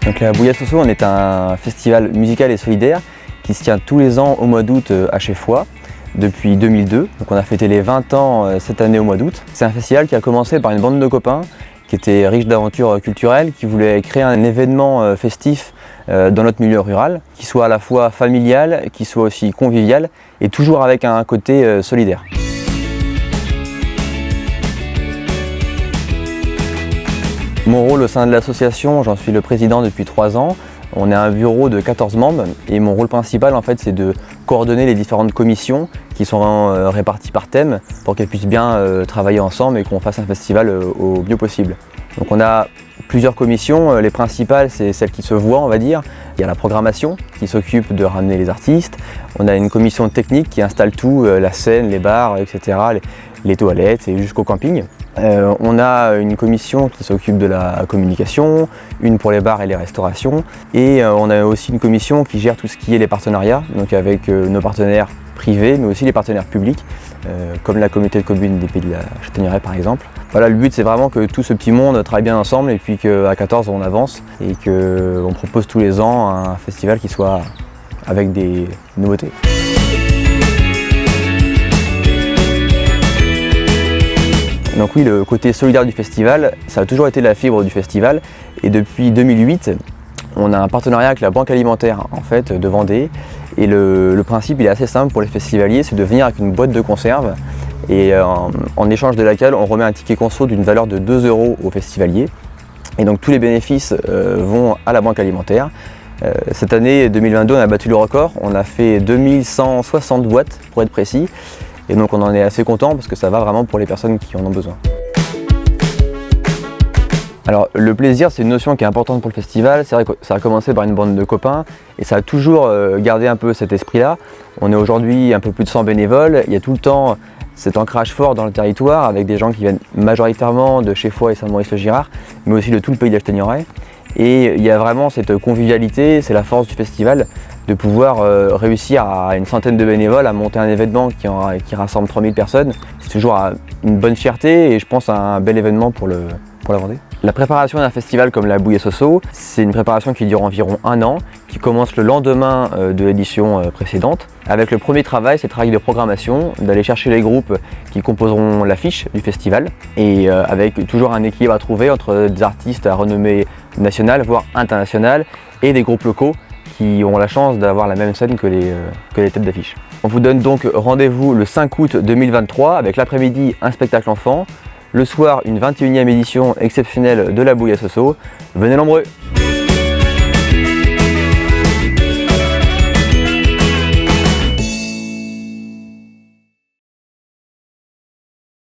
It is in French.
Donc la Bouille à Soso, on est un festival musical et solidaire qui se tient tous les ans au mois d'août à Cheffoy depuis 2002. Donc on a fêté les 20 ans cette année au mois d'août. C'est un festival qui a commencé par une bande de copains qui étaient riches d'aventures culturelles, qui voulaient créer un événement festif dans notre milieu rural, qui soit à la fois familial, qui soit aussi convivial et toujours avec un côté solidaire. Mon rôle au sein de l'association, j'en suis le président depuis 3 ans. On est un bureau de 14 membres et mon rôle principal en fait c'est de coordonner les différentes commissions qui sont réparties par thème pour qu'elles puissent bien travailler ensemble et qu'on fasse un festival au mieux possible. Donc on a plusieurs commissions, les principales c'est celles qui se voient on va dire. Il y a la programmation qui s'occupe de ramener les artistes. On a une commission technique qui installe tout, la scène, les bars, etc., les toilettes et jusqu'au camping. On a une commission qui s'occupe de la communication, une pour les bars et les restaurations et on a aussi une commission qui gère tout ce qui est les partenariats, donc avec nos partenaires privés mais aussi les partenaires publics comme la communauté de communes des Pays de la Châtaigneraie par exemple. Voilà, le but c'est vraiment que tout ce petit monde travaille bien ensemble et puis qu'à 14 on avance et qu'on propose tous les ans un festival qui soit avec des nouveautés. Donc oui, le côté solidaire du festival, ça a toujours été la fibre du festival et depuis 2008, on a un partenariat avec la Banque Alimentaire en fait, de Vendée et le principe il est assez simple pour les festivaliers, c'est de venir avec une boîte de conserve et en échange de laquelle on remet un ticket conso d'une valeur de 2 € aux festivaliers et donc tous les bénéfices vont à la Banque Alimentaire. Cette année 2022, on a battu le record, on a fait 2160 boîtes pour être précis. Et donc on en est assez content parce que ça va vraiment pour les personnes qui en ont besoin. Alors le plaisir c'est une notion qui est importante pour le festival, c'est vrai que ça a commencé par une bande de copains et ça a toujours gardé un peu cet esprit-là. On est aujourd'hui un peu plus de 100 bénévoles, il y a tout le temps cet ancrage fort dans le territoire avec des gens qui viennent majoritairement de Cheffoy et Saint-Maurice-le-Girard, mais aussi de tout le Pays de la Châtaigneraie. Et il y a vraiment cette convivialité, c'est la force du festival de pouvoir réussir à une centaine de bénévoles à monter un événement qui rassemble 3000 personnes. C'est toujours une bonne fierté et je pense un bel événement pour la Vendée. La préparation d'un festival comme la Bouille à Soso, c'est une préparation qui dure environ 1 an, qui commence le lendemain de l'édition précédente. Avec le premier travail, c'est le travail de programmation, d'aller chercher les groupes qui composeront l'affiche du festival et avec toujours un équilibre à trouver entre des artistes à renommée nationale, voire internationale, et des groupes locaux qui ont la chance d'avoir la même scène que les têtes d'affiche. On vous donne donc rendez-vous le 5 août 2023 avec l'après-midi un spectacle enfant, le soir une 21e édition exceptionnelle de la Bouille à Soso. Venez nombreux!